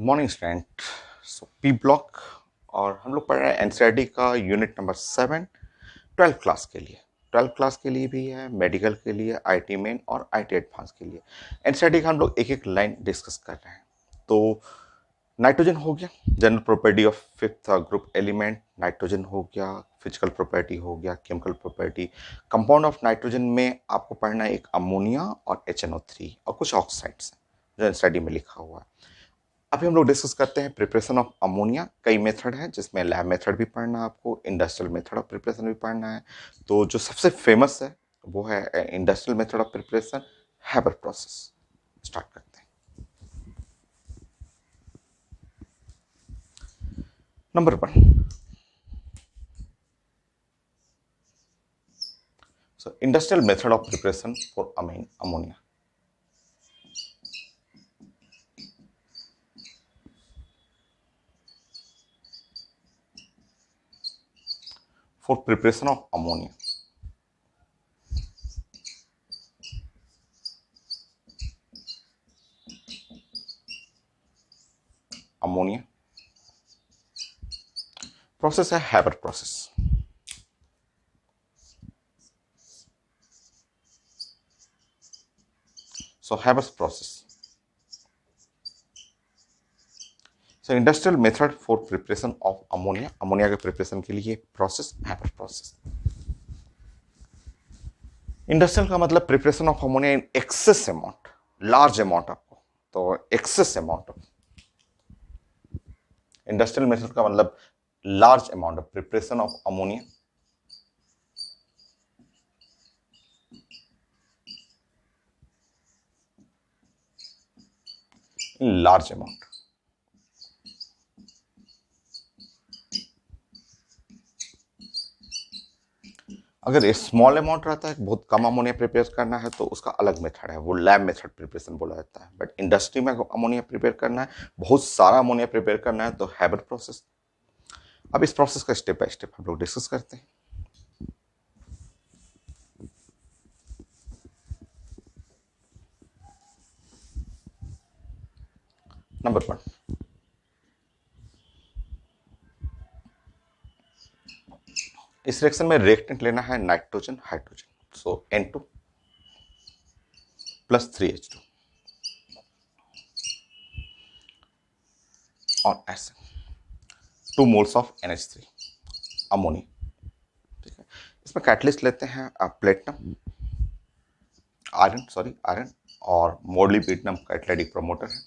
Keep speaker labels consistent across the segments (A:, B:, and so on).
A: Morning student. P block और हम लोग पढ़ रहे हैं एनसीईआरटी का यूनिट नंबर 7 12th क्लास के लिए। 12th क्लास के लिए भी है, मेडिकल के लिए, आईटी मेन और आईटी एडवांस के लिए। एनसीईआरटी का हम लोग एक एक लाइन डिस्कस कर रहे हैं। तो नाइट्रोजन हो गया, general property of fifth group element nitrogen हो गया, फिजिकल प्रॉपर्टी हो गया, chemical property. Compound of nitrogen में आपको पढ़ना है एक अमोनिया और HNO3 और कुछ ऑक्साइड्स जो एनसीईआरटी में लिखा हुआ है। अभी हम लोग डिस्कस करते हैं प्रिपरेशन ऑफ अमोनिया। कई मेथड है जिसमें लैब मेथड भी पढ़ना है आपको, इंडस्ट्रियल मेथड ऑफ प्रिपरेशन भी पढ़ना है। तो जो सबसे फेमस है वो है industrial method of preparation, Haber process. Start करते हैं। Number 1, so industrial method of preparation for ammonia. For preparation of ammonia, ammonia process है Haber process. So Haber process, so industrial method for preparation of ammonia. Ammonia के preparation के लिए process Haber process. Industrial का मतलब preparation of ammonia in excess amount, large amount आपको। तो excess amount of industrial method का मतलब large amount of preparation of ammonia in large amount. अगर स्मॉल अमाउंट रहता है, बहुत कम अमोनिया प्रिपेयर करना है, तो उसका अलग मेथड है, वो लैब मेथड प्रिपरेशन बोला जाता है। बट इंडस्ट्री में अमोनिया प्रिपेयर करना है, बहुत सारा अमोनिया प्रिपेयर करना है, तो हैबर प्रोसेस। अब इस प्रोसेस का स्टेप बाय स्टेप हम लोग डिस्कस करते हैं। नंबर 1, इस रिएक्शन में रिएक्टेंट लेना है नाइट्रोजन हाइड्रोजन। सो N2 प्लस 3H2 और ऐसे 2 मोल्स ऑफ NH3 अमोनिया। ठीक है, इसमें कैटलिस्ट लेते हैं प्लेटिनम, आयरन और मोलिब्डेनम कैटलाइटिक प्रमोटर है।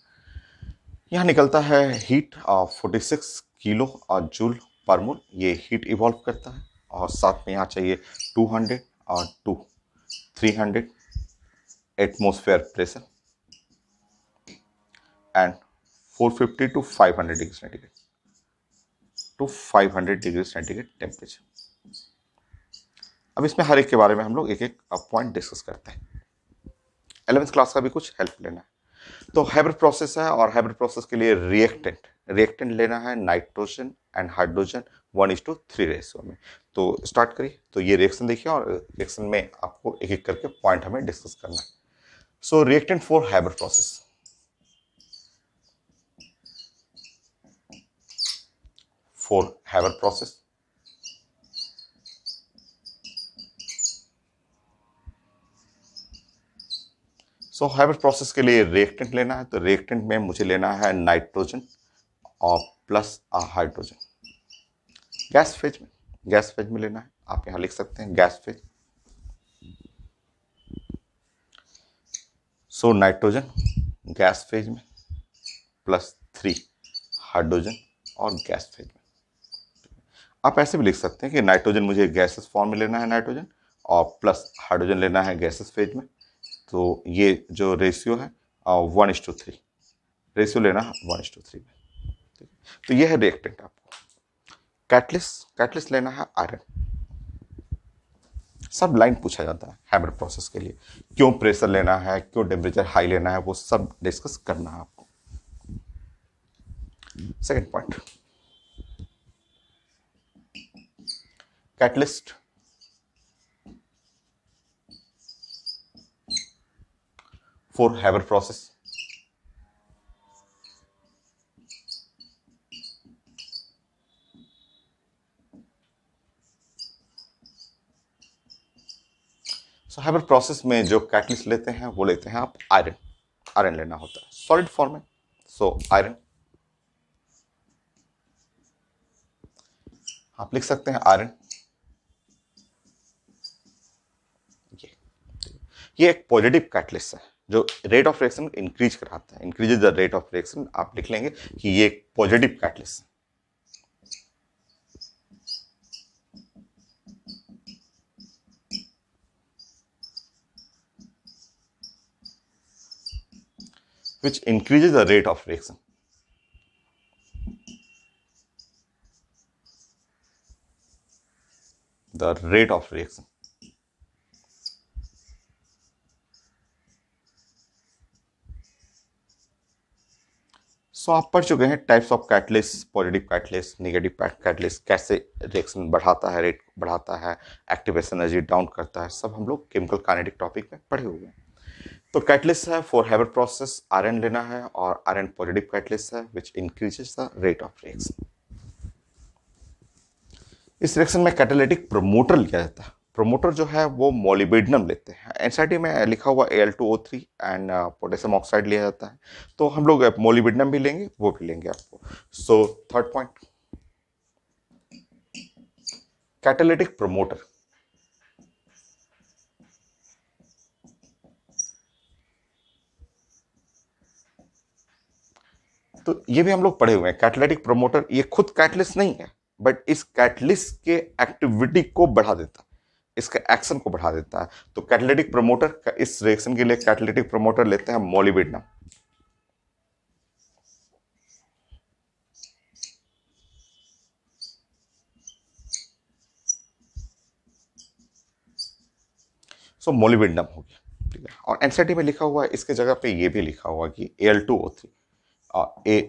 A: यहाँ निकलता है हीट 46 किलो जूल पर मोल, ये हीट इवॉल्व करता है। और साथ में यहाँ चाहिए 200 और 300 atmosphere pressure and 450 to 500 degree centigrade temperature. अब इसमें हर एक के बारे में हम लोग एक एक पॉइंट डिस्कस करते हैं। 11th क्लास का भी कुछ हेल्प लेना है। तो हाइब्रिड प्रोसेस है और हाइब्रिड प्रोसेस के लिए रिएक्टेंट लेना है नाइट्रोजन एंड हाइड्रोजन 1:3 रेशियो में। तो स्टार्ट करिए। तो ये रिएक्शन देखिए और रिएक्शन में आपको एक एक करके पॉइंट हमें डिस्कस करना है। So reactant for hybrid process, so hybrid process के लिए रिएक्टेंट लेना है। तो रिएक्टेंट में मुझे लेना है नाइट्रोजन और प्लस हाइड्रोजन। गैस फेज में लेना है, आप यहां लिख सकते हैं gas phase. So nitrogen gas phase में प्लस 3 हाइड्रोजन और गैस फेज में। आप ऐसे भी लिख सकते हैं कि नाइट्रोजन मुझे गैसेस फॉर्म में लेना है नाइट्रोजन, और प्लस हाइड्रोजन लेना है गैसेस फेज में। तो ये जो रेशियो है 1:3 रेशियो लेना है 1:3 में। तो ये है रिएक्टेंट। आपको कैटलिस्ट लेना है आयरन। सब लाइन पूछा जाता है हाइब्रिड प्रोसेस के लिए, क्यों प्रेशर लेना है, क्यों टेम्परेचर हाई लेना है, वो सब डिस्कस करना है आपको। Second point, catalyst for hybrid process. So Haber process में जो कैटलिस्ट लेते हैं वो लेते हैं आप आयरन। आयरन लेना होता है सॉलिड फॉर्म में। सो आयरन आप लिख सकते हैं आयरन। ये ये एक पॉजिटिव कैटलिस्ट है जो रेट ऑफ रिएक्शन इंक्रीज कराता है, increases the rate of reaction. आप लिख लेंगे कि ये एक पॉजिटिव कैटलिस्ट है। which increases the rate of reaction. The rate of reaction. सो आप पढ़ चुके हैं types of catalyst, positive catalyst, negative catalyst, कैसे रिएक्शन बढ़ाता है, रेट बढ़ाता है, एक्टिवेशन एनर्जी डाउन करता है, सब हम लोग केमिकल काइनेटिक टॉपिक में पढ़े हुए हैं। तो कैटलिस्ट है फॉर हैबर प्रोसेस, आयरन लेना है और आयरन पॉजिटिव कैटलिस्ट है which increases the rate of reaction. इस रिएक्शन में कैटालिटिक प्रमोटर लिया जाता है। प्रमोटर जो है वो मोलिब्डेनम लेते हैं। एनसीईआरटी में लिखा हुआ Al2O3 एंड पोटेशियम ऑक्साइड लिया जाता है, तो हम लोग मोलिब्डेनम भी लेंगे, वो भी लेंगे आपको। So third point, catalytic promoter. तो ये भी हम लोग पढ़े हुए हैं। कैटालिटिक प्रमोटर ये खुद कैटलिस्ट नहीं है, बट इस कैटलिस्ट के एक्टिविटी को बढ़ा देता है, इसका एक्शन को बढ़ा देता है। तो कैटालिटिक प्रमोटर, इस रिएक्शन के लिए कैटालिटिक प्रमोटर लेते हैं मोलिब्डेनम। सो मोलिब्डेनम हो गया, ठीक है। और एनसीईआरटी में लिखा हुआ है, इसके जगह पे ये भी लिखा हुआ कि Al2O3,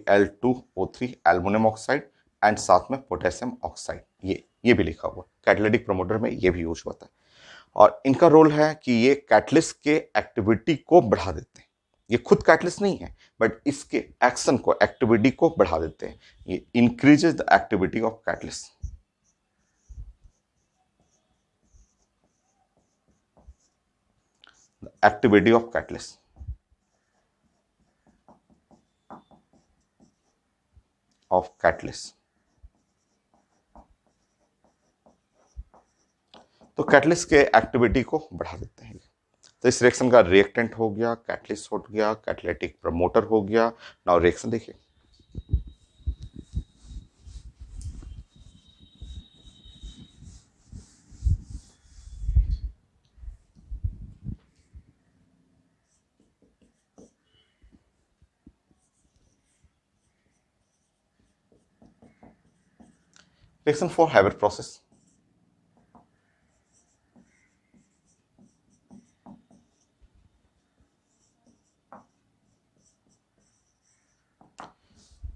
A: Al2O3 aluminium oxide and साथ में पोटेशियम ऑक्साइड, ये भी लिखा हुआ। कैटालिटिक प्रमोटर में ये भी यूज होता है और इनका रोल है कि ये कैटलिस्ट के एक्टिविटी को बढ़ा देते हैं। ये खुद कैटलिस्ट नहीं है, बट इसके एक्शन को, एक्टिविटी को बढ़ा देते हैं। ये increases the activity of catalyst. The activity of catalyst. Of catalyst. तो कैटलिस्ट के एक्टिविटी को बढ़ा देते हैं। तो इस रिएक्शन का रिएक्टेंट हो गया, कैटलिस्ट हो गया, कैटालिटिक प्रमोटर हो गया। नाउ रिएक्शन देखिए, reaction for Haber process.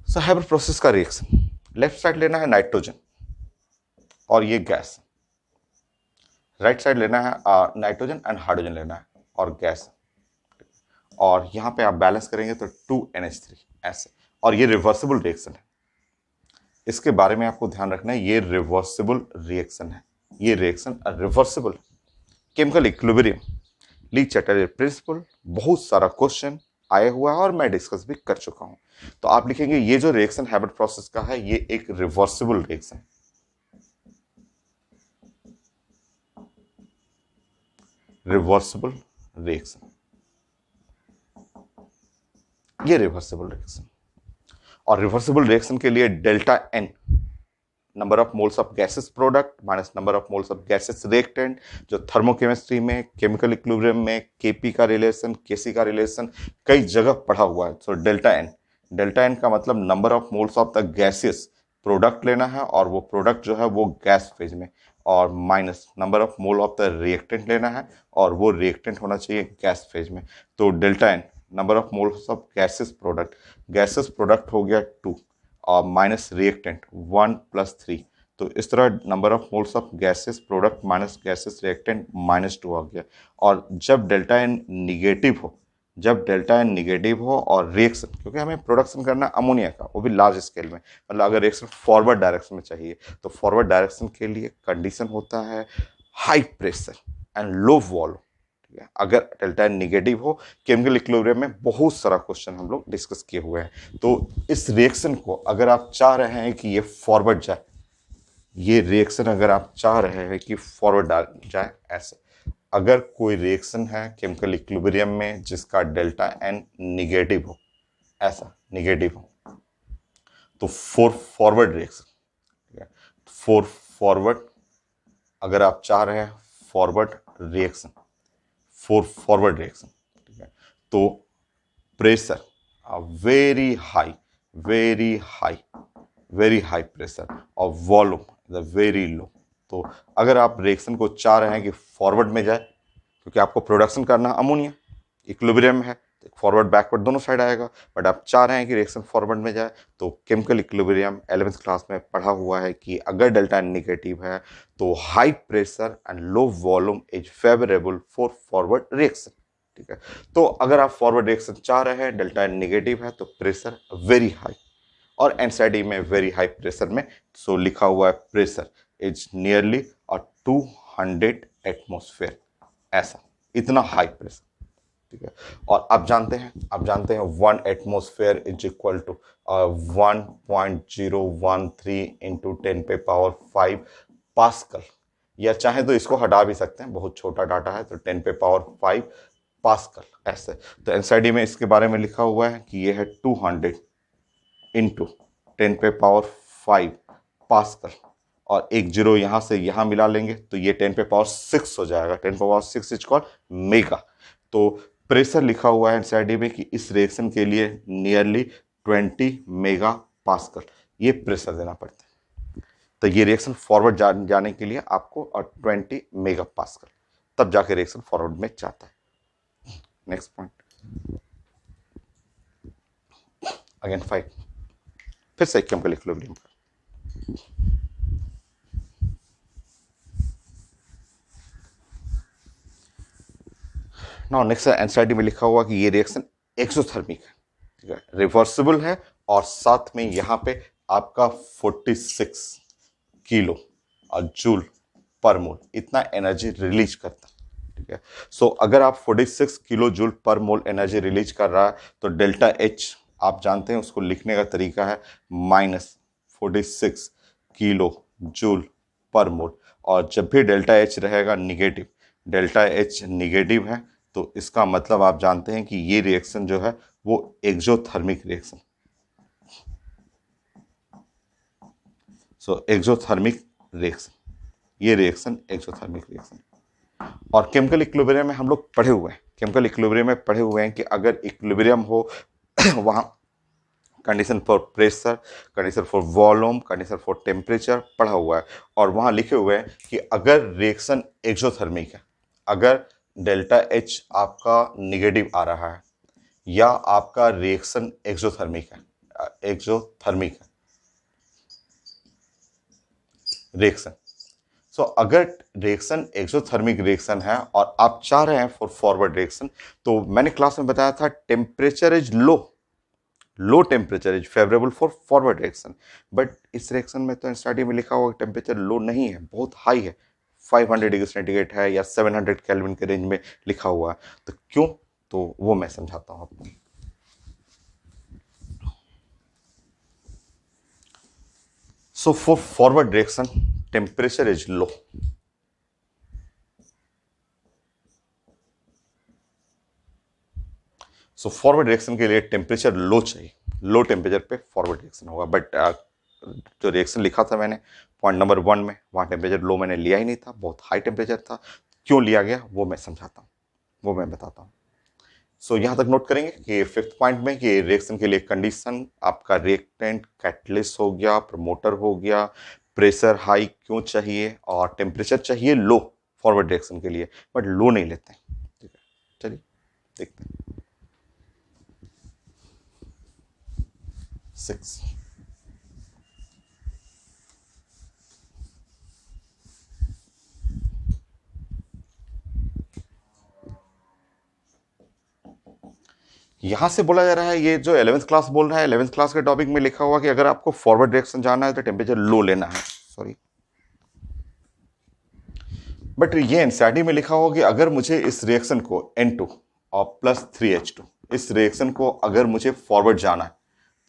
A: So Haber process का रिएक्शन, लेफ्ट साइड लेना है नाइट्रोजन और ये गैस, राइट साइड लेना है नाइट्रोजन एंड हाइड्रोजन लेना है और गैस, और यहां पे आप बैलेंस करेंगे तो 2NH3 ऐसे। और ये रिवर्सिबल रिएक्शन है, इसके बारे में आपको ध्यान रखना है, ये रिवर्सिबल रिएक्शन है, ये रिएक्शन रिवर्सिबल। केमिकल इक्विलिब्रियम, ली चैटरजी प्रिंसिपल, बहुत सारा क्वेश्चन आया हुआ है और मैं डिस्कस भी कर चुका हूं। तो आप लिखेंगे ये जो रिएक्शन हैबर प्रोसेस का है, ये एक रिवर्सिबल रिएक्शन, रिवर्सिबल रिएक्शन, ये रिवर्सिबल रिएक्शन। और रिवर्सिबल रिएक्शन के लिए delta N, number of moles of gases product minus number of moles of gases reactant, जो थर्मोकेमिस्ट्री में, केमिकल इक्विलिब्रियम में Kp का रिलेशन, Kc का रिलेशन कई जगह पढ़ा हुआ है। सो डेल्टा N का मतलब number of moles of the gases product लेना है और वो प्रोडक्ट जो है वो गैस फेज में, और minus number of mole of the reactant लेना है और वो रिएक्टेंट होना चाहिए गैस फेज में। तो delta N number of moles of gases product हो गया 2 और माइनस रिएक्टेंट 1 + 3। तो इस तरह number of moles of gases product minus gases reactant -2 आ गया। और जब डेल्टा एन निगेटिव हो और रिएक्शन, क्योंकि हमें प्रोडक्शन करना अमोनिया का, वो भी लार्ज स्केल में, मतलब अगर रिएक्शन फॉरवर्ड डायरेक्शन में चाहिए तो फॉरवर्ड डायरेक्शन के लिए कंडीशन होता है high pressure and low volume. अगर डेल्टा एन निगेटिव हो, केमिकल इक्विलिब्रियम में बहुत सारा क्वेश्चन हम लोग डिस्कस किए हुए हैं। तो इस रिएक्शन को अगर आप चाह रहे हैं कि ये फॉरवर्ड जाए, ये रिएक्शन अगर आप चाह रहे हैं कि फॉरवर्ड जाए, ऐसे अगर कोई रिएक्शन है केमिकल इक्विलिब्रियम में जिसका डेल्टा एन निगेटिव हो, ऐसा निगेटिव हो, तो फॉरवर्ड रिएक्शन, फॉरवर्ड अगर आप चाह रहे हैं फॉरवर्ड रिएक्शन, फॉरवर्ड रिएक्शन, ठीक है, तो pressure very high, very high, very high pressure और वॉल्यूम वेरी लो। तो अगर आप रिएक्शन को चाह रहे हैं कि फॉरवर्ड में जाए, क्योंकि आपको प्रोडक्शन करना अमोनिया, इक्विलिब्रियम है, फॉरवर्ड बैकवर्ड दोनों साइड आएगा, बट आप चाह रहे हैं कि रिएक्शन फॉरवर्ड में जाए, तो केमिकल इक्विलिब्रियम 11th क्लास में पढ़ा हुआ है कि अगर डेल्टा एन निगेटिव है तो high pressure and low volume is favourable for forward reaction, ठीक है। तो अगर आप फॉरवर्ड रिएक्शन चाह रहे हैं, डेल्टा एन निगेटिव है, तो प्रेशर वेरी हाई, और एनसीईआरटी में वेरी हाई प्रेशर में सो लिखा हुआ है प्रेशर इज नियरली 200 एटमॉस्फेयर, ऐसा इतना हाई प्रेशर, ठीक है। और आप जानते हैं 1 atmosphere is equal to 1.013 into 10⁵ pascal, या चाहे तो इसको हटा भी सकते हैं, बहुत छोटा डाटा है, तो 10⁵ पास्कल ऐसे। तो एनसीईआरटी में इसके बारे में लिखा हुआ है कि ये है 200 इंटू 10⁵ पास्कल, और एक जीरो यहाँ से यहाँ मिला लेंगे तो ये 10⁶ हो जाएगा, 10⁶ इज कॉल्ड मेगा। तो प्रेशर लिखा हुआ है एनसीईआरटी में कि इस रिएक्शन के लिए नियरली 20 मेगा पास्कल ये प्रेशर देना पड़ता है। तो ये रिएक्शन फॉरवर्ड जाने के लिए आपको 20 मेगा पास्कल, तब जाके रिएक्शन फॉरवर्ड में जाता है। नेक्स्ट पॉइंट, अगेन 5, फिर से केमिकल इक्विलिब्रियम का। नाउ नेक्स्ट एनसीईआरटी में लिखा हुआ कि ये रिएक्शन एक्सोथर्मिक है, ठीक है, रिवर्सिबल है, और साथ में यहाँ पे आपका 46 किलो और जूल पर मोल इतना एनर्जी रिलीज करता है, ठीक है। सो अगर आप 46 किलो जूल पर मोल एनर्जी रिलीज कर रहा है, तो डेल्टा एच आप जानते हैं उसको लिखने का तरीका है -46 किलो जूल पर मोल, और जब भी डेल्टा एच रहेगा निगेटिव, डेल्टा एच निगेटिव है, तो इसका मतलब आप जानते हैं कि ये रिएक्शन जो है वो एक्सोथर्मिक रिएक्शन, सो एक्सोथर्मिक रिएक्शन, ये रिएक्शन एक्सोथर्मिक रिएक्शन। और केमिकल इक्विलिब्रियम में हम लोग पढ़े हुए हैं, केमिकल इक्विलिब्रियम में पढ़े हुए हैं कि अगर इक्विलिब्रियम हो वहाँ condition for pressure, condition for volume, condition for temperature पढ़ा हुआ है, और वहाँ लिखे हुए हैं कि अगर रिएक्शन एक्सोथर्मिक है, अगर डेल्टा एच आपका निगेटिव आ रहा है, या आपका रिएक्शन एक्सोथर्मिक है, एक्सोथर्मिक है रिएक्शन, सो अगर रिएक्शन एक्सोथर्मिक रिएक्शन है और आप चाह रहे हैं फॉर फॉरवर्ड रिएक्शन, तो मैंने क्लास में बताया था temperature is low temperature is favourable for forward reaction, but इस रिएक्शन में तो स्टार्टिंग में लिखा हुआ टेम्परेचर लो नहीं है, बहुत हाई है, 500 डिग्री सेंटीग्रेड है या 700 केल्विन के रेंज में लिखा हुआ है। तो क्यों, तो वो मैं समझाता हूं आपको। So for forward reaction temperature is low, so forward reaction के लिए टेम्परेचर लो चाहिए, लो टेम्परेचर पे फॉरवर्ड रिएक्शन होगा। बट जो रिएक्शन लिखा था मैंने पॉइंट नंबर 1 में, वहाँ टेम्परेचर लो मैंने लिया ही नहीं था, बहुत हाई टेम्परेचर था। क्यों लिया गया वो मैं समझाता हूँ, वो मैं बताता हूँ। सो यहाँ तक नोट करेंगे कि 5th पॉइंट में कि रिएक्शन के लिए कंडीशन आपका रिएक्टेंट कैटलिस्ट हो गया, प्रमोटर हो गया, प्रेशर हाई क्यों चाहिए, और टेम्परेचर चाहिए लो फॉरवर्ड रिएक्शन के लिए, बट लो नहीं लेते हैं, ठीक है। चलिए देखते हैं 6। यहां से बोला जा रहा है, ये जो 11th क्लास बोल रहा है, 11th क्लास के टॉपिक में लिखा हुआ कि अगर आपको फॉरवर्ड रिएक्शन जाना है तो टेम्परेचर लो लेना है, सॉरी बट ये एनसीईआरटी में लिखा होगा कि अगर मुझे इस रिएक्शन को N2 और प्लस 3H2 इस रिएक्शन को अगर मुझे फॉरवर्ड जाना है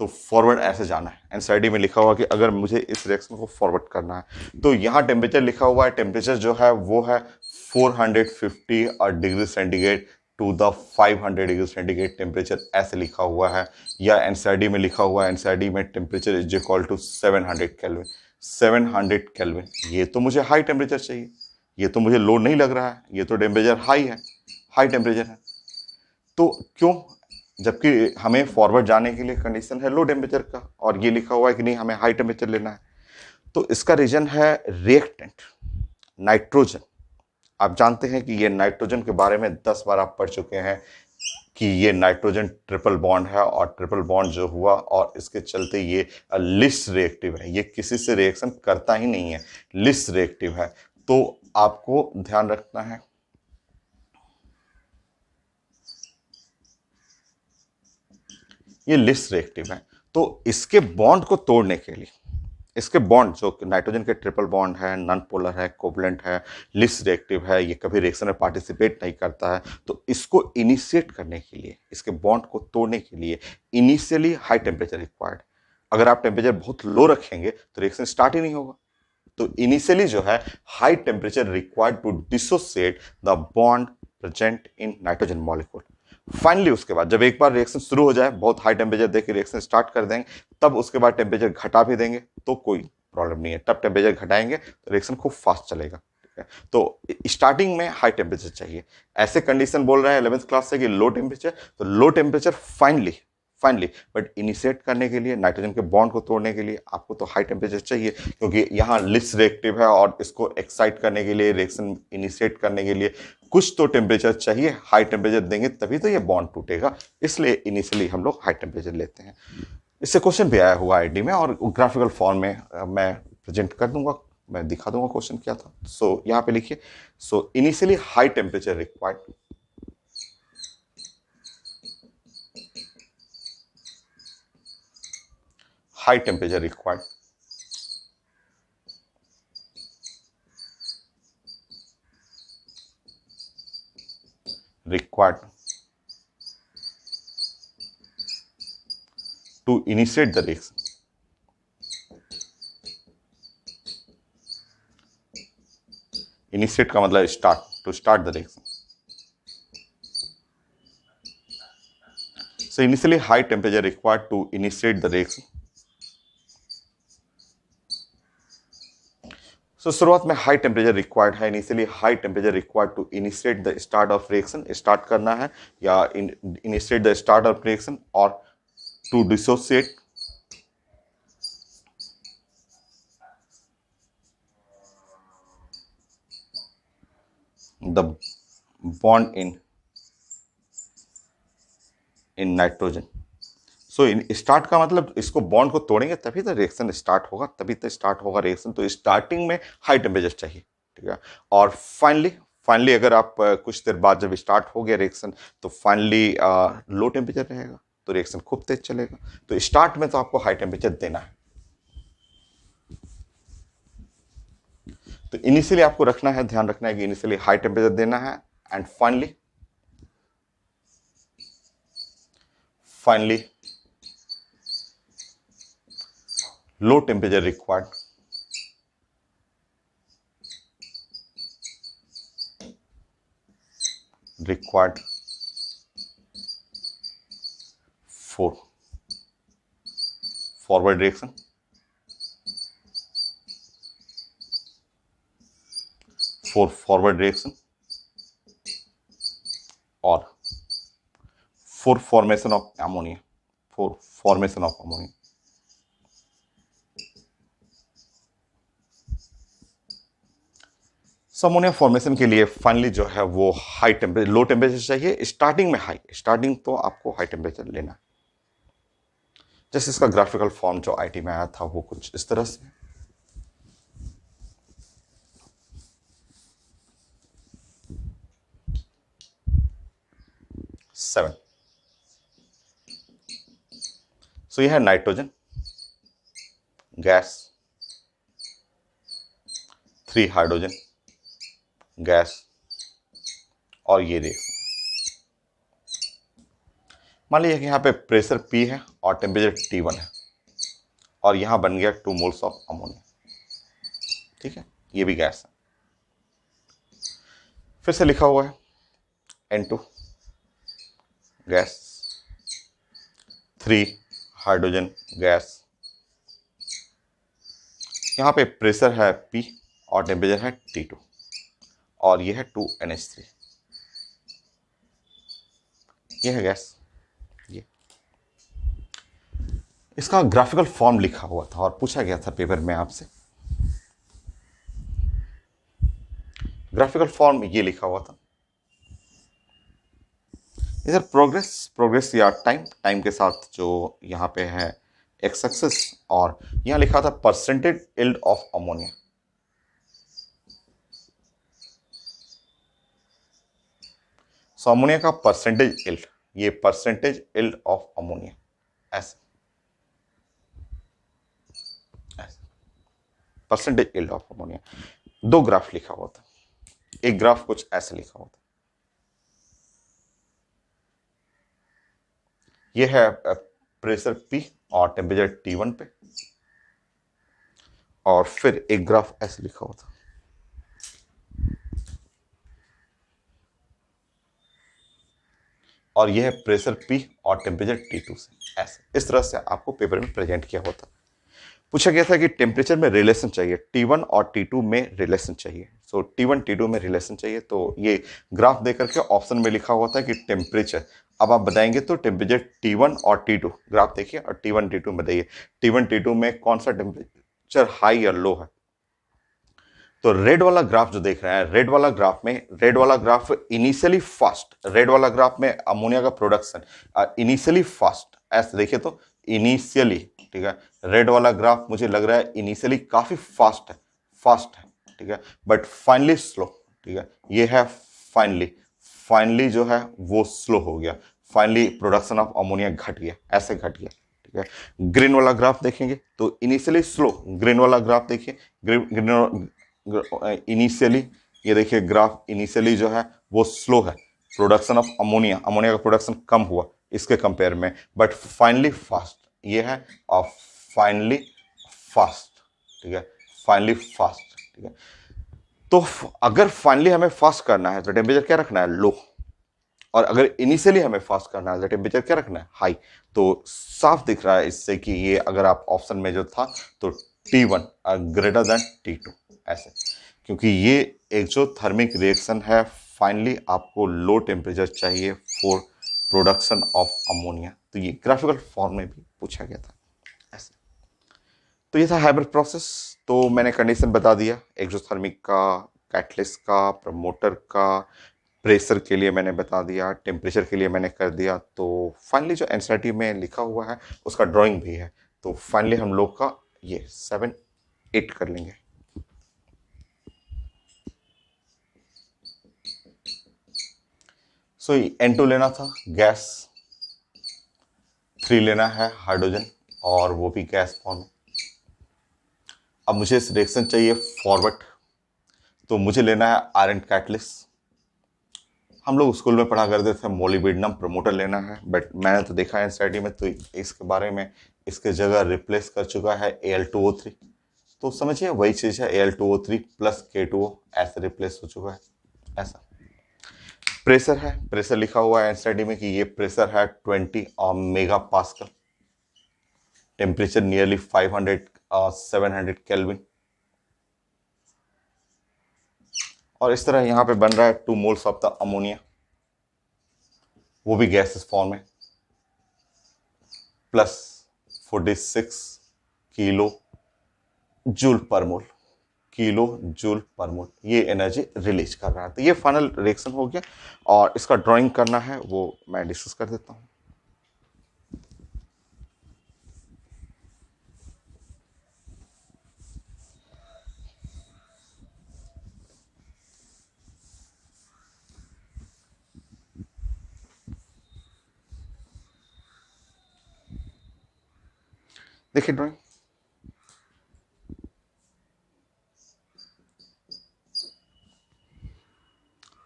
A: तो फॉरवर्ड ऐसे जाना है। एनसीईआरटी में लिखा हुआ कि अगर मुझे इस रिएक्शन को फॉरवर्ड करना है तो यहाँ टेम्परेचर लिखा हुआ है, टेम्परेचर जो है वो है 450 degree centigrade to the 500 degree centigrade temperature ऐसे लिखा हुआ है। या एनसीईआरटी में लिखा हुआ है, एनसीईआरटी में temperature is equal to 700 kelvin. 700 kelvin, ये तो मुझे हाई टेम्परेचर चाहिए, ये तो मुझे लो नहीं लग रहा है, ये तो टेम्परेचर हाई है, हाई टेम्परेचर है। तो क्यों, जबकि हमें फॉरवर्ड जाने के लिए कंडीशन है लो टेम्परेचर का और ये लिखा हुआ है कि नहीं हमें हाई टेम्परेचर लेना है। तो इसका रीजन है रिएक्टेंट नाइट्रोजन। आप जानते हैं कि ये नाइट्रोजन के बारे में 10 बार आप पढ़ चुके हैं कि ये नाइट्रोजन ट्रिपल बॉन्ड है और ट्रिपल बॉन्ड जो हुआ और इसके चलते ये लिस्ट रिएक्टिव है, ये किसी से रिएक्शन करता ही नहीं है, लिस्ट रिएक्टिव है। तो आपको ध्यान रखना है ये लिस्ट रिएक्टिव है। तो इसके बॉन्ड को तोड़ने के लिए, इसके बॉन्ड जो नाइट्रोजन के ट्रिपल बॉन्ड है, नॉन पोलर है, कोवलेंट है, लिस्ट रिएक्टिव है, ये कभी रिएक्शन में पार्टिसिपेट नहीं करता है, तो इसको इनिशिएट करने के लिए, इसके बॉन्ड को तोड़ने के लिए इनिशियली हाई टेम्परेचर रिक्वायर्ड। अगर आप टेम्परेचर बहुत लो रखेंगे तो रिएक्शन स्टार्ट ही नहीं होगा। तो इनिशियली जो है high temperature required to dissociate the bond present in nitrogen molecule. Finally उसके बाद जब एक बार रिएक्शन शुरू हो जाए, बहुत हाई टेम्परेचर देकर रिएक्शन स्टार्ट कर देंगे, तब उसके बाद टेम्परेचर घटा भी देंगे तो कोई प्रॉब्लम नहीं है। तब टेम्परेचर घटाएंगे तो रिएक्शन खूब फास्ट चलेगा। ठीक है, तो स्टार्टिंग में हाई टेम्परेचर चाहिए। ऐसे कंडीशन बोल रहा है 11th क्लास से कि लो टेम्परेचर, तो low temperature finally finally but initiate करने के लिए, नाइट्रोजन के बॉन्ड को तोड़ने के लिए आपको तो हाई टेम्परेचर चाहिए, क्योंकि यहाँ लिस्ट रिएक्टिव है और इसको एक्साइट करने के लिए, रिएक्शन इनिशिएट करने के लिए कुछ तो टेम्परेचर चाहिए। हाई टेम्परेचर देंगे तभी तो ये बॉन्ड टूटेगा, इसलिए इनिशियली हम लोग हाई टेम्परेचर लेते हैं। इससे क्वेश्चन भी आया हुआ आईडी में और ग्राफिकल फॉर्म में मैं प्रेजेंट कर दूंगा, मैं दिखा दूंगा क्वेश्चन क्या था। सो यहाँ पे लिखिए, so initially high temperature required, high temperature required, to initiate the reaction. Initiate का मतलब start, to start the reaction. So initially high temperature required to initiate the reaction. So शुरुआत में हाई टेम्परेचर रिक्वायर्ड है, initially high temperature required to initiate the start of reaction, start करना है या initiate the start of reaction और to dissociate the bond in nitrogen. So start का मतलब इसको बॉन्ड को तोड़ेंगे तभी तो रिएक्शन स्टार्ट होगा, तभी तो स्टार्ट होगा रिएक्शन। तो स्टार्टिंग में हाई टेम्परेचर चाहिए, ठीक है। और फाइनली अगर आप कुछ देर बाद जब स्टार्ट हो गया रिएक्शन तो फाइनली लो टेम्परेचर रहेगा, तो रिएक्शन खूब तेज चलेगा। तो स्टार्ट में तो आपको हाई टेम्परेचर देना है। तो इनिशियली आपको रखना है, ध्यान रखना है कि इनिशियली हाई टेम्परेचर देना है and finally low temperature required for forward reaction, for forward reaction or for formation of ammonia, for formation of ammonia. Ammonia formation के लिए फाइनली जो है वो हाई टेम्परेचर, लो टेम्परेचर चाहिए, स्टार्टिंग में high, starting तो आपको हाई टेम्परेचर लेना है। जैसे इसका ग्राफिकल फॉर्म जो आईटी में आया था वो कुछ इस तरह से। सेवन, सो यह है नाइट्रोजन गैस, 3 हाइड्रोजन गैस और ये रिएक्शन। मान लीजिए कि यहाँ पे प्रेशर P है और टेम्परेचर T1 है और यहाँ बन गया 2 मोल्स ऑफ अमोनिया। ठीक है, ये भी गैस है। फिर से लिखा हुआ है N2 गैस, 3 हाइड्रोजन गैस, यहाँ पे प्रेशर है P और टेम्परेचर है T2 और ये है 2NH3, ये है गैस। ये इसका ग्राफिकल फॉर्म लिखा हुआ था और पूछा गया था पेपर में आपसे। ग्राफिकल फॉर्म ये लिखा हुआ था इधर प्रोग्रेस या टाइम के साथ जो यहाँ पे है एक्स एक्सिस, और यहाँ लिखा था percentage yield of ammonia. So ammonia का परसेंटेज यील्ड, ये परसेंटेज यील्ड ऑफ अमोनिया ऐसे परसेंटेज यील्ड ऑफ अमोनिया। दो ग्राफ लिखा हुआ था, एक ग्राफ कुछ ऐसे लिखा हुआ था, ये है प्रेशर P और टेम्परेचर T1 पे, और फिर एक ग्राफ ऐसे लिखा हुआ था, और यह है प्रेशर P और टेम्परेचर T2 से। ऐसे इस तरह से आपको पेपर में प्रेजेंट किया हुआ था। पूछा गया था कि टेम्परेचर में रिलेशन चाहिए, T1 और T2 में रिलेशन चाहिए। सो T1 T2 में रिलेशन चाहिए, तो ये ग्राफ दे करके ऑप्शन में लिखा हुआ था कि टेम्परेचर, अब आप बताएंगे तो टेम्परेचर T1 और T2 ग्राफ देखिए और T1 T2 बताइए T1 T2 में कौन सा टेम्परेचर हाई या लो है। तो रेड वाला ग्राफ जो देख रहे हैं, रेड वाला ग्राफ इनिशियली फास्ट, रेड वाला ग्राफ में अमोनिया का प्रोडक्शन इनिशियली फास्ट, ऐसे देखिए तो इनिशियली, ठीक है, रेड वाला ग्राफ मुझे लग रहा है इनिशियली काफी फास्ट है, ठीक है, बट फाइनली स्लो, ठीक है, ये है फाइनली जो है वो स्लो हो गया, फाइनली प्रोडक्शन ऑफ अमोनिया घट गया, ऐसे घट गया, ठीक है। ग्रीन वाला ग्राफ देखेंगे तो इनिशियली स्लो, ग्रीन वाला ग्राफ देखिए, ग्रीन इनिशियली, ये देखिए ग्राफ इनिशियली जो है वो स्लो है, प्रोडक्शन ऑफ अमोनिया, अमोनिया का प्रोडक्शन कम हुआ इसके कंपेयर में, बट फाइनली फास्ट, ये है और फाइनली फास्ट, ठीक है, फाइनली फास्ट, ठीक है। तो अगर फाइनली हमें फास्ट करना है तो टेम्परेचर क्या रखना है, लो, और अगर इनिशियली हमें फास्ट करना है तो टेम्परेचर क्या रखना है, हाई। तो साफ दिख रहा है इससे कि ये अगर आप ऑप्शन में जो था तो T1 ग्रेटर देन T2 ऐसे, क्योंकि ये एक जो थर्मिक रिएक्शन है, फाइनली आपको लो टेम्परेचर चाहिए फॉर प्रोडक्शन ऑफ अमोनिया। तो ये ग्राफिकल फॉर्म में भी पूछा गया था ऐसे। तो ये था हाइब्रिड प्रोसेस। तो मैंने कंडीशन बता दिया, एक्सोथर्मिक का, कैटलिस्ट का, प्रमोटर का, प्रेशर के लिए मैंने बता दिया, टेम्परेचर के लिए मैंने कर दिया। तो फाइनली जो एनसीईआरटी में लिखा हुआ है उसका ड्राइंग भी है, तो फाइनली हम लोग का ये 7 8 कर लेंगे। सो N2 लेना था गैस, 3 लेना है हाइड्रोजन और वो भी गैस फॉर्म में। अब मुझे इस रिएक्शन चाहिए फॉरवर्ड, तो मुझे लेना है आयरन कैटलिस्ट। हम लोग स्कूल में पढ़ा करते थे मोलिब्डेनम प्रमोटर लेना है, बट मैंने तो देखा है एनसीईआरटी में तो इसके बारे में, इसके जगह रिप्लेस कर चुका है Al2O3। तो समझिए वही चीज़ है, Al2O3 प्लस K2O ऐसे रिप्लेस हो चुका है ऐसा। प्रेशर है, प्रेशर लिखा हुआ है एनसीईआरटी में कि ये प्रेशर है 20 mega pascal, temperature nearly 500 700 kelvin, और इस तरह यहाँ पे बन रहा है 2 मोल्स ऑफ द अमोनिया, वो भी गैसेस फॉर्म में, प्लस 46 किलो जूल पर मोल, किलो जूल पर मोल ये एनर्जी रिलीज कर रहा है। तो ये फाइनल रिएक्शन हो गया, और इसका ड्राइंग करना है वो मैं डिस्कस कर देता हूँ। देखिए ड्राइंग,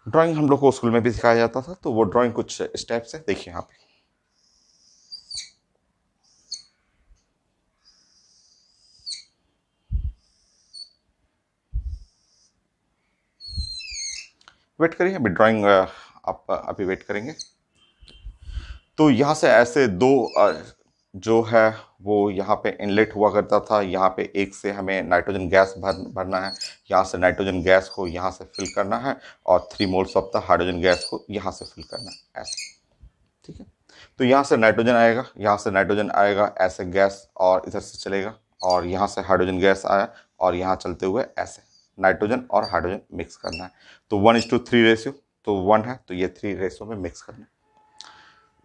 A: ड्राइंग हम लोग को स्कूल में भी सिखाया जाता था, तो वो ड्राइंग कुछ स्टेप्स है, देखिए यहाँ पे। वेट करिए, अभी ड्राइंग आप अभी वेट करेंगे। तो यहाँ से ऐसे दो जो है वो यहाँ पे इनलेट हुआ करता था। यहाँ पे एक से हमें नाइट्रोजन गैस भरना है, यहाँ से नाइट्रोजन गैस को यहाँ से फिल करना है, और 3 moles of the hydrogen gas को यहाँ से फिल करना है, ऐसे। ठीक है, तो यहाँ से नाइट्रोजन आएगा, यहाँ से नाइट्रोजन आएगा ऐसे गैस, और इधर से चलेगा, और यहाँ से हाइड्रोजन गैस आया, और यहाँ चलते हुए ऐसे नाइट्रोजन और हाइड्रोजन मिक्स करना है। तो 1:3 रेशियो, तो 1 है, तो ये 3 रेशियो में मिक्स करना है।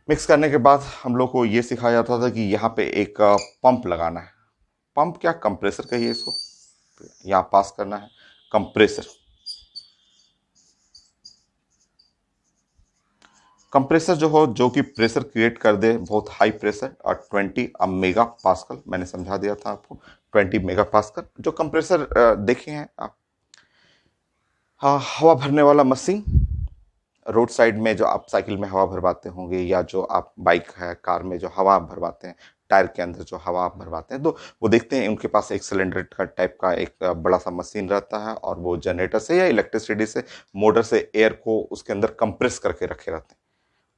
A: मिक्स करने के बाद हम लोग को ये सिखाया जाता था कि यहाँ पे एक पंप लगाना है। पंप क्या, कंप्रेसर कहिए इसको, यहाँ पास करना है कंप्रेसर। कंप्रेसर जो हो, जो कि प्रेशर क्रिएट कर दे, बहुत हाई प्रेशर, और 20 मेगा पास्कल, मैंने समझा दिया था आपको, 20 मेगा पास्कल जो कंप्रेसर देखे हैं आप। हाँ, हवा भरने वाला मशीन, रोड साइड में जो आप साइकिल में हवा भरवाते होंगे, या जो आप बाइक है, कार में जो हवा आप भरवाते हैं, टायर के अंदर जो हवा आप भरवाते हैं, तो वो देखते हैं उनके पास एक सिलेंडर का टाइप का एक बड़ा सा मशीन रहता है, और वो जनरेटर से या इलेक्ट्रिसिटी से, मोटर से एयर को उसके अंदर कंप्रेस करके रखे रहते हैं,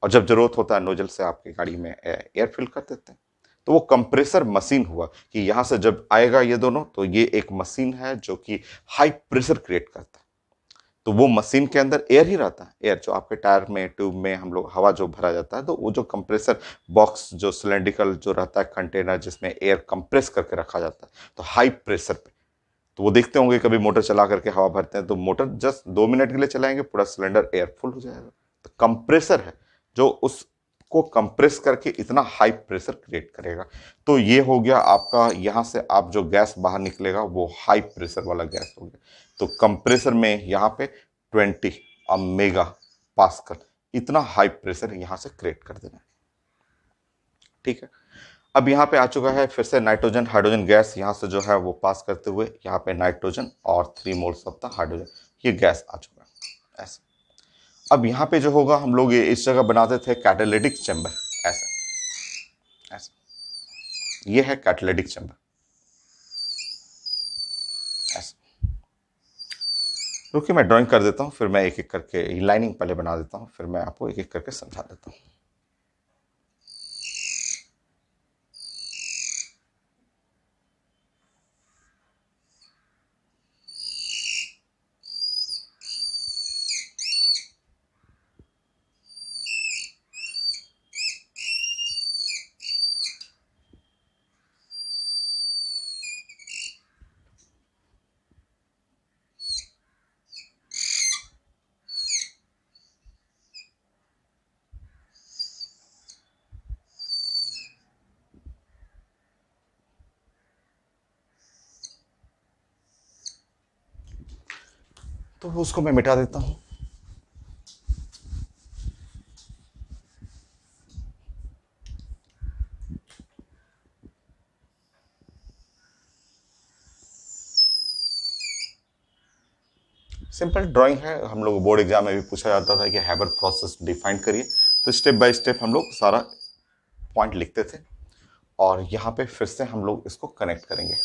A: और जब जरूरत होता है नोजल से आपकी गाड़ी में एयर फिल कर देते हैं। तो वो कंप्रेसर मशीन हुआ कि यहां से जब आएगा ये दोनों, तो ये एक मशीन है जो कि हाई प्रेशर क्रिएट करता है। तो वो मशीन के अंदर एयर ही रहता है, एयर जो आपके टायर में, ट्यूब में हम लोग हवा जो भरा जाता है, तो वो जो कंप्रेसर बॉक्स जो सिलेंड्रिकल जो रहता है कंटेनर, जिसमें एयर कंप्रेस करके रखा जाता है, तो हाई प्रेशर पे। तो वो देखते होंगे कभी मोटर चला करके हवा भरते हैं, तो मोटर जस्ट 2 मिनट के लिए चलाएंगे, पूरा सिलेंडर एयर फुल हो जाएगा। तो कंप्रेसर है जो उसको कंप्रेस करके इतना हाई प्रेशर क्रिएट करेगा। तो ये हो गया आपका, यहां से आप जो गैस बाहर निकलेगा वो हाई प्रेशर वाला गैस हो गया। तो कंप्रेसर में यहाँ पे 20 मेगा पास्कल, इतना हाई प्रेशर यहां से क्रिएट कर देना है। ठीक है, अब यहाँ पे आ चुका है फिर से नाइट्रोजन हाइड्रोजन गैस, यहाँ से जो है वो पास करते हुए यहाँ पे नाइट्रोजन और 3 मोल्स ऑफ द हाइड्रोजन, ये गैस आ चुका है ऐसे। अब यहाँ पे जो होगा, हम लोग ये इस जगह बनाते थे कैटालिटिक चैम्बर, ऐसे ऐसे, ये है कैटालिटिक चैम्बर, ऐसे। रुकिए मैं ड्राइंग कर देता हूँ, फिर मैं एक एक करके लाइनिंग पहले बना देता हूँ, फिर मैं आपको एक एक करके समझा देता हूँ। तो उसको मैं मिटा देता हूँ। सिंपल ड्राइंग है, हम लोग बोर्ड एग्जाम में भी पूछा जाता था कि हैबर प्रोसेस डिफाइन करिए। तो स्टेप बाय स्टेप हम लोग सारा पॉइंट लिखते थे, और यहाँ पे फिर से हम लोग इसको कनेक्ट करेंगे।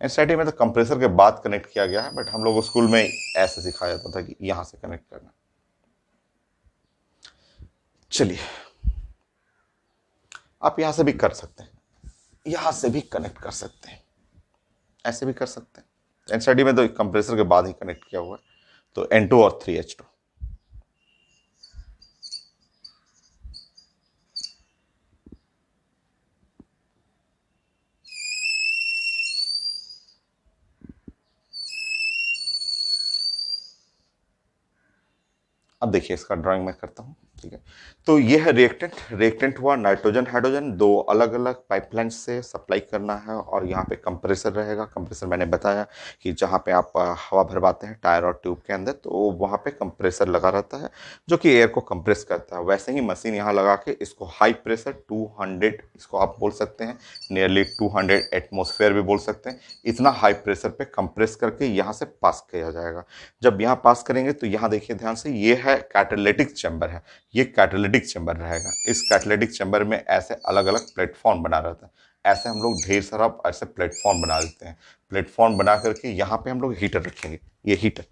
A: एनसीईआरटी में तो कंप्रेसर के बाद कनेक्ट किया गया है, बट हम लोग स्कूल में ऐसे सिखाया जाता था कि यहाँ से कनेक्ट करना। चलिए, आप यहाँ से भी कर सकते हैं, यहाँ से भी कनेक्ट कर सकते हैं, ऐसे भी कर सकते हैं। एनसीईआरटी में तो कंप्रेसर के बाद ही कनेक्ट किया हुआ है, तो N2 और 3H2। अब देखिए इसका ड्राइंग मैं करता हूँ, ठीक है। तो ये है रिएक्टेंट। रिएक्टेंट हुआ नाइट्रोजन हाइड्रोजन, दो अलग अलग पाइपलाइन से सप्लाई करना है, और यहाँ पे कंप्रेसर रहेगा। कंप्रेसर मैंने बताया कि जहाँ पे आप हवा भरवाते हैं टायर और ट्यूब के अंदर, तो वहाँ पे कंप्रेसर लगा रहता है जो कि एयर को कंप्रेस करता है। वैसे ही मशीन यहाँ लगा के इसको हाई प्रेशर 200, इसको आप बोल सकते हैं नियरली 200 एटमोसफेयर भी बोल सकते हैं, इतना हाई प्रेशर पे कंप्रेस करके यहाँ से पास किया जाएगा। जब यहाँ पास करेंगे तो यहाँ देखिए ध्यान से, ये है कैटालिटिक चैम्बर है, ये कैटालिटिक चैम्बर रहेगा। इस कैटालिटिक चैम्बर में ऐसे अलग अलग प्लेटफॉर्म बना रहता है। ऐसे हम लोग ढेर सारा ऐसे प्लेटफॉर्म बना देते हैं। प्लेटफॉर्म बना करके यहाँ पे हम लोग हीटर रखेंगे। ये हीटर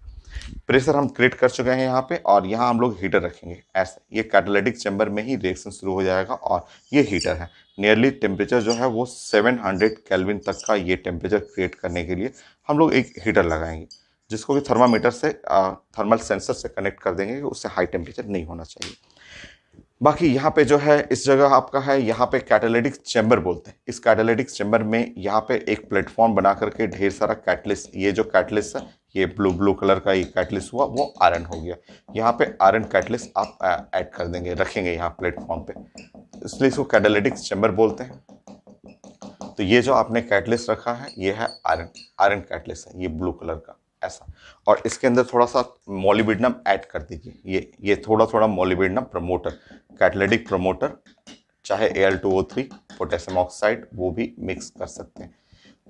A: प्रेशर हम क्रिएट कर चुके हैं यहाँ पे, और यहाँ हम लोग हीटर रखेंगे। ऐसे ये कैटालिटिक चैम्बर में ही रिएक्शन शुरू हो जाएगा, और ये हीटर है। नियरली टेम्परेचर जो है वो 700 केल्विन तक का ये टेम्परेचर क्रिएट करने के लिए हम लोग एक हीटर लगाएंगे, जिसको कि थर्मामीटर से थर्मल सेंसर से कनेक्ट कर देंगे कि उससे हाई टेम्परेचर नहीं होना चाहिए। बाकी यहाँ पे जो है इस जगह आपका है, यहाँ पे कैटालिटिक चैम्बर बोलते हैं। इस कैटालिटिक चैम्बर में यहाँ पे एक प्लेटफॉर्म बना करके ढेर सारा कैटलिस्ट, ये जो कैटलिस्ट है, ये ब्लू ब्लू कलर का ये कैटलिस्ट हुआ, वो आयरन हो गया। यहाँ पे आयरन कैटलिस्ट आप ऐड कर देंगे, रखेंगे यहाँ प्लेटफॉर्म पे, इसलिए इसको कैटालिटिक चैम्बर बोलते हैं। तो ये जो आपने कैटलिस्ट रखा है, ये है आयरन, आयरन कैटलिस्ट है, ये ब्लू कलर का ऐसा। और इसके अंदर थोड़ा सा मोलिब्डेनम ऐड कर दीजिए, ये थोड़ा थोड़ा मोलिब्डेनम प्रमोटर, कैटलिटिक प्रमोटर, चाहे Al2O3 पोटेशियम ऑक्साइड, वो भी मिक्स कर सकते हैं।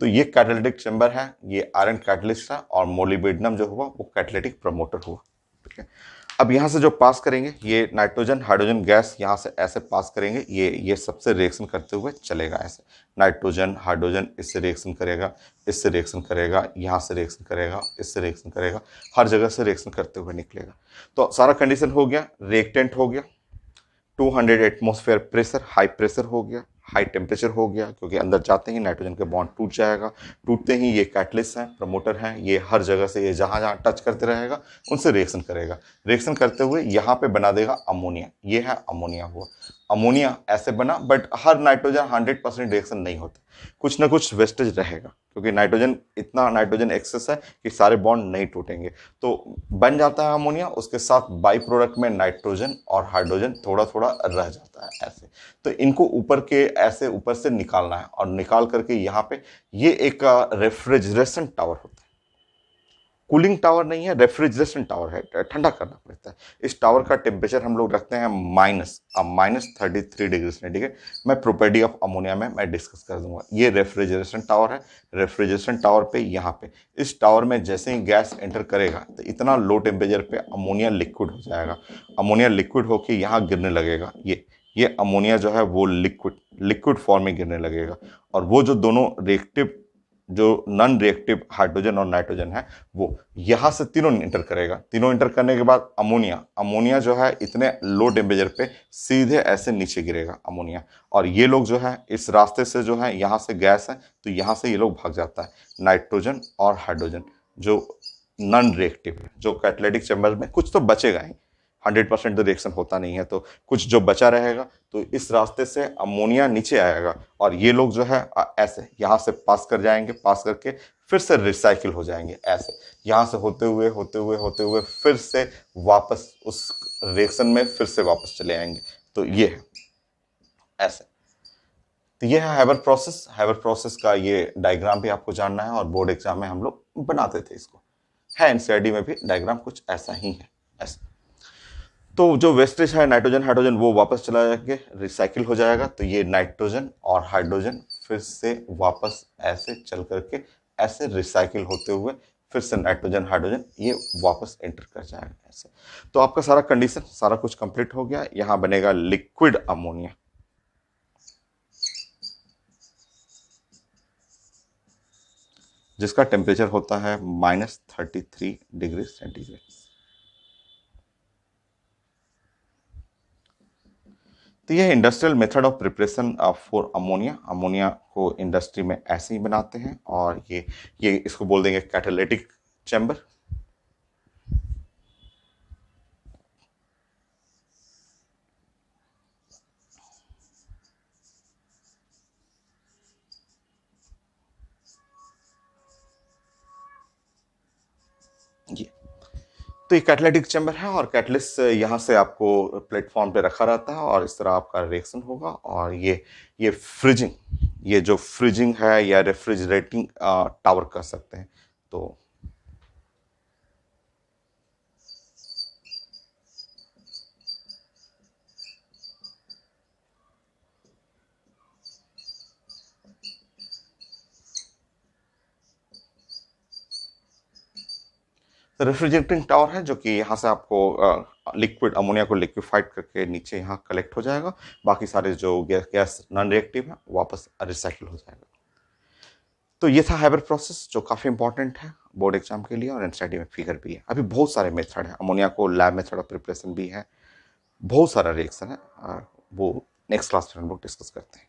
A: तो ये कैटालिटिक चैम्बर है, ये आयरन कैटलिस्ट है, और मोलिब्डेनम जो हुआ वो कैटालिटिक प्रमोटर हुआ, ठीक है। अब यहाँ से जो पास करेंगे, ये नाइट्रोजन हाइड्रोजन गैस यहाँ से ऐसे पास करेंगे, ये सबसे रिएक्शन करते हुए चलेगा ऐसे। नाइट्रोजन हाइड्रोजन इससे रिएक्शन करेगा, इससे रिएक्शन करेगा, यहाँ से रिएक्शन करेगा, इससे रिएक्शन करेगा, हर जगह से रिएक्शन करते हुए निकलेगा। तो सारा कंडीशन हो गया, रिएक्टेंट हो गया, 200 एटमॉस्फेयर प्रेशर, हाई प्रेशर हो गया, हाई टेम्परेचर हो गया, क्योंकि अंदर जाते ही नाइट्रोजन के बॉन्ड टूट जाएगा। टूटते ही ये कैटलिस्ट हैं, प्रमोटर हैं, ये हर जगह से, ये जहाँ जहाँ टच करते रहेगा उनसे रिएक्शन करेगा। रिएक्शन करते हुए यहाँ पे बना देगा अमोनिया, ये है अमोनिया हुआ। अमोनिया ऐसे बना, बट हर नाइट्रोजन 100% रिएक्शन नहीं होता, कुछ ना कुछ वेस्टेज रहेगा, क्योंकि नाइट्रोजन, इतना नाइट्रोजन एक्सेस है कि सारे बॉन्ड नहीं टूटेंगे। तो बन जाता है अमोनिया, उसके साथ बाई प्रोडक्ट में नाइट्रोजन और हाइड्रोजन थोड़ा थोड़ा रह जाता है ऐसे। तो इनको ऊपर के ऐसे ऊपर से निकालना है, और निकाल करके यहाँ पे ये एक रेफ्रिजरेशन टावर होता है। कूलिंग टावर नहीं है, रेफ्रिजरेशन टावर है, ठंडा करना पड़ता है। इस टावर का टेम्परेचर हम लोग रखते हैं -33 डिग्री सेंटीग्रेड। मैं प्रॉपर्टी ऑफ अमोनिया में मैं डिस्कस कर दूंगा। ये रेफ्रिजरेशन टावर है। रेफ्रिजरेशन टावर पे यहाँ पे इस टावर में जैसे ही गैस एंटर करेगा, तो इतना लो टेम्परेचर पे अमोनिया लिक्विड हो जाएगा। अमोनिया लिक्विड होकर यहाँ गिरने लगेगा। ये अमोनिया जो है वो लिक्विड फॉर्म में गिरने लगेगा। और वो जो दोनों रिएक्टिव, जो नॉन रिएक्टिव हाइड्रोजन और नाइट्रोजन है, वो यहाँ से तीनों इंटर करेगा। तीनों इंटर करने के बाद अमोनिया जो है इतने लो टेम्परेचर पे सीधे ऐसे नीचे गिरेगा अमोनिया। और ये लोग जो है इस रास्ते से जो है, यहाँ से गैस है तो यहाँ से ये लोग भाग जाता है। नाइट्रोजन और हाइड्रोजन जो नॉन रिएक्टिव है, जो कैटालिटिक चैम्बर में कुछ तो बचेगा ही, 100% तो रिएक्शन होता नहीं है, तो कुछ जो बचा रहेगा, तो इस रास्ते से अमोनिया नीचे आएगा, और ये लोग जो है ऐसे यहाँ से पास कर जाएंगे, पास करके फिर से रिसाइकिल हो जाएंगे ऐसे, यहाँ से होते हुए फिर से वापस उस रिएक्शन में फिर से वापस चले आएंगे। तो ये है ऐसे। तो ये है हैबर प्रोसेस। हैबर प्रोसेस का ये डायग्राम भी आपको जानना है, और बोर्ड एग्जाम में हम लोग बनाते थे इसको, है एनसीईआरटी में भी डायग्राम कुछ ऐसा ही है ऐसा। तो जो वेस्टेज है नाइट्रोजन हाइड्रोजन, वो वापस चला जाके रिसाइकिल हो जाएगा। तो ये नाइट्रोजन और हाइड्रोजन फिर से वापस ऐसे चल करके ऐसे रिसाइकिल होते हुए फिर से नाइट्रोजन हाइड्रोजन ये वापस एंटर कर जाएगा ऐसे। तो आपका सारा कंडीशन सारा कुछ कंप्लीट हो गया। यहाँ बनेगा लिक्विड अमोनिया, जिसका टेम्परेचर होता है -33 डिग्री सेंटीग्रेड। तो यह industrial method of preparation for ammonia. Ammonia को इंडस्ट्री में ऐसे ही बनाते हैं, और ये इसको बोल देंगे कैटालिटिक चैम्बर। ये तो ये कैटालिटिक चैम्बर है और कैटलिस्ट यहाँ से आपको प्लेटफॉर्म पे रखा रहता है और इस तरह आपका रिएक्शन होगा। और ये फ्रिजिंग, ये जो फ्रिजिंग है या रेफ्रिजरेटिंग टावर कर सकते हैं। तो रेफ्रिजरेटिंग टावर है जो कि यहाँ से आपको लिक्विड अमोनिया को लिक्विफाइड करके नीचे यहाँ कलेक्ट हो जाएगा। बाकी सारे जो गैस नॉन रिएक्टिव है वापस रिसाइकिल हो जाएगा। तो ये था हाइबर प्रोसेस जो काफ़ी इंपॉर्टेंट है बोर्ड एग्जाम के लिए और एनसीईआरटी में फिगर भी है। अभी बहुत सारे मेथड है, अमोनिया को लैब मेथड ऑफ प्रिपरेशन भी है, बहुत सारा रिएक्शन है। वो नेक्स्ट क्लास में हम लोग डिस्कस करते हैं।